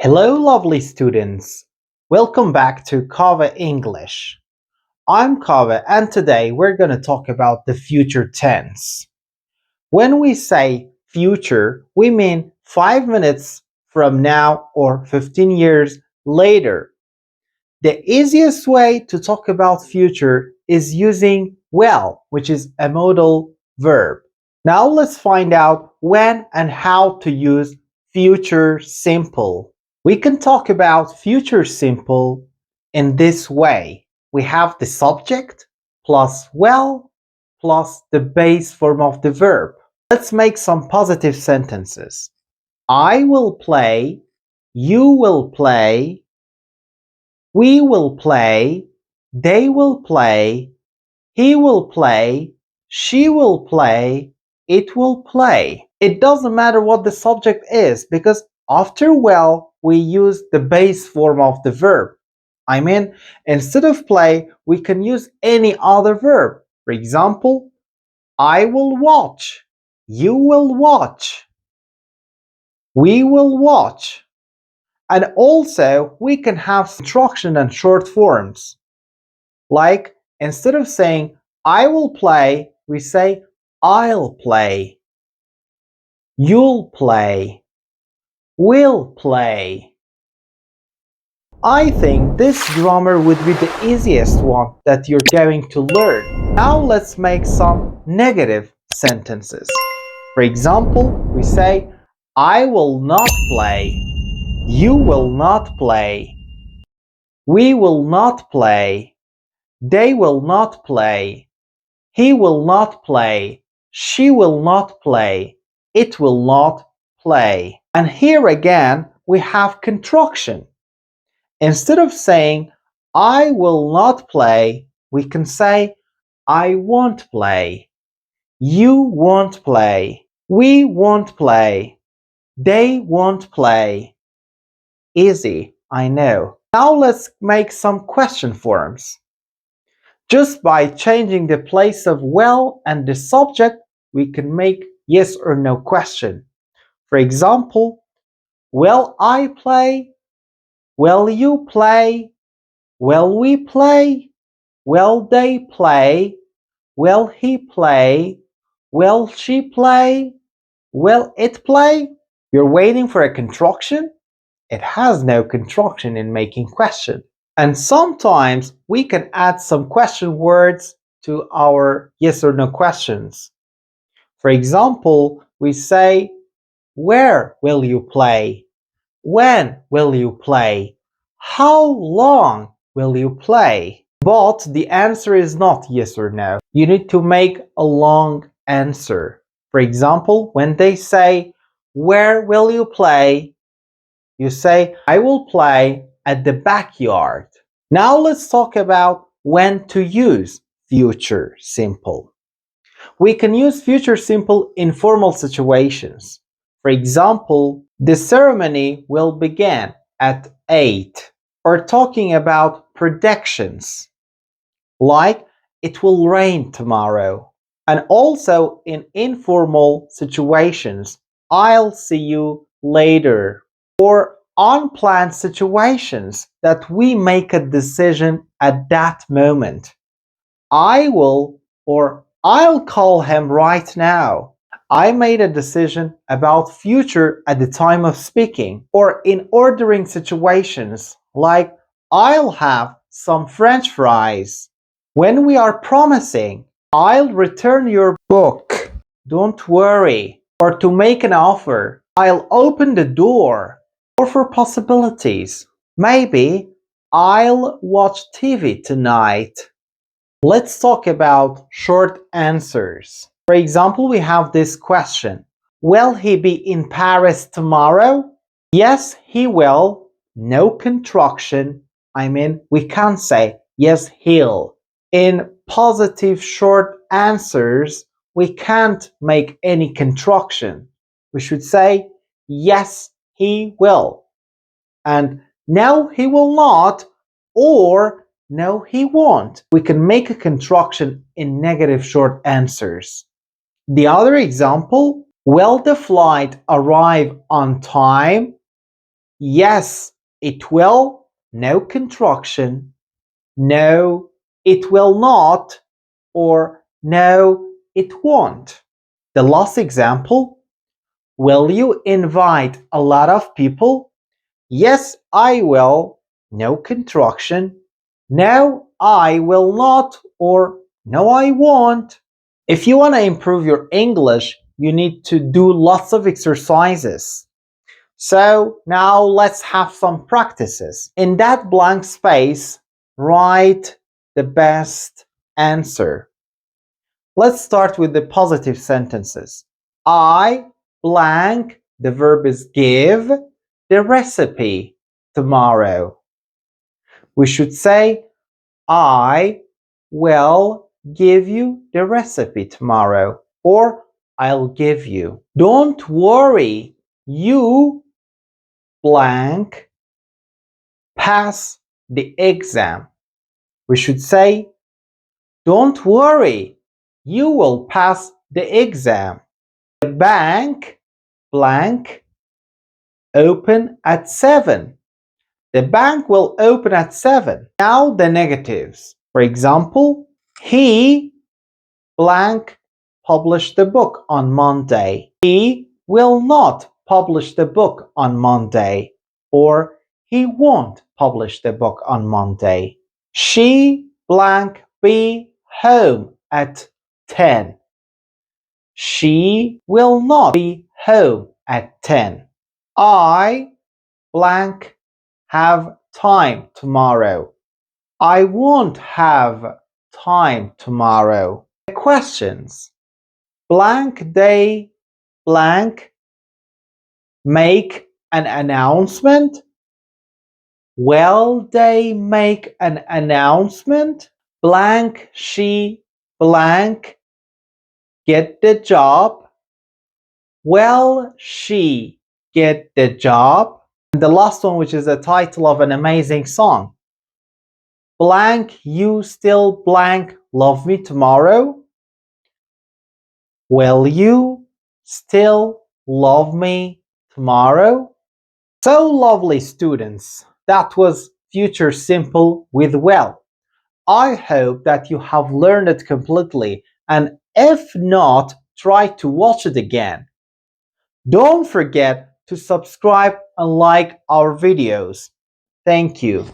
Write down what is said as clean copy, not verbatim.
Hello, lovely students. Welcome back to Kavehenglish. I'm Kave, and today we're going to talk about the future tense. When we say future, we mean 5 minutes from now or 15 years later. The easiest way to talk about future is using will, which is a modal verb. Now let's find out when and how to use future simple. We can talk about future simple in this way. We have the subject plus will plus the base form of the verb. Let's make some positive sentences. I will play, you will play, we will play, they will play, he will play, she will play, it will play. It doesn't matter what the subject is because after will, we use the base form of the verb. I mean, instead of play, we can use any other verb. For example, I will watch, you will watch, we will watch. And also, we can have contraction and short forms. Like, instead of saying I will play, we say I'll play, you'll play, we'll play. I think this grammar would be the easiest one that you're going to learn. Now let's make some negative sentences. For example, we say I will not play, you will not play, we will not play, they will not play, he will not play, she will not play, it will not play. And here again, we have contraction. Instead of saying, I will not play, we can say, I won't play, you won't play, we won't play, they won't play. Easy, I know. Now let's make some question forms. Just by changing the place of will and the subject, we can make yes or no question. For example, will I play? Will you play? Will we play? Will they play? Will he play? Will she play? Will it play? You're waiting for a contraction? It has no contraction in making question. And sometimes we can add some question words to our yes or no questions. For example, we say, where will you play? When will you play? How long will you play? But the answer is not yes or no. You need to make a long answer. For example, when they say, where will you play? You say, I will play at the backyard. Now let's talk about when to use future simple. We can use future simple in formal situations. For example, the ceremony will begin at 8. Or talking about predictions, like it will rain tomorrow. And also in informal situations, I'll see you later. Or unplanned situations that we make a decision at that moment. I will or I'll call him right now. I made a decision about future at the time of speaking. Or in ordering situations like I'll have some French fries. When we are promising, I'll return your book. Don't worry. Or to make an offer, I'll open the door. Or for possibilities, maybe I'll watch TV tonight. Let's talk about short answers. For example, we have this question. Will he be in Paris tomorrow? Yes, he will. No contraction. I mean, we can't say yes, he'll. In positive short answers, we can't make any contraction. We should say yes, he will. And no, he will not, or no, he won't. We can make a contraction in negative short answers. The other example, will the flight arrive on time? Yes, it will. No contraction. No, it will not. Or no, it won't. The last example. Will you invite a lot of people? Yes, I will. No contraction. No, I will not. Or no, I won't. If you want to improve your English, you need to do lots of exercises. So now let's have some practices. In that blank space, write the best answer. Let's start with the positive sentences. I blank, the verb is give, the recipe tomorrow. We should say, I will give you the recipe tomorrow, or I'll give you. Don't worry, you blank pass the exam. We should say, don't worry, you will pass the exam. The bank blank open at 7. The bank will open at 7. Now the negatives. For example, he blank published the book on Monday. He will not publish the book on Monday. Or he won't publish the book on Monday. She blank be home at 10. She will not be home at 10. I blank have time tomorrow. I won't have time tomorrow. The questions. Blank they blank make an announcement. Will they make an announcement? Blank she blank get the job. Will she get the job? And the last one, which is the title of an amazing song. Blank, you still blank love me tomorrow? Will you still love me tomorrow? So lovely, students. That was future simple with will. I hope that you have learned it completely, and if not, try to watch it again. Don't forget to subscribe and like our videos. Thank you.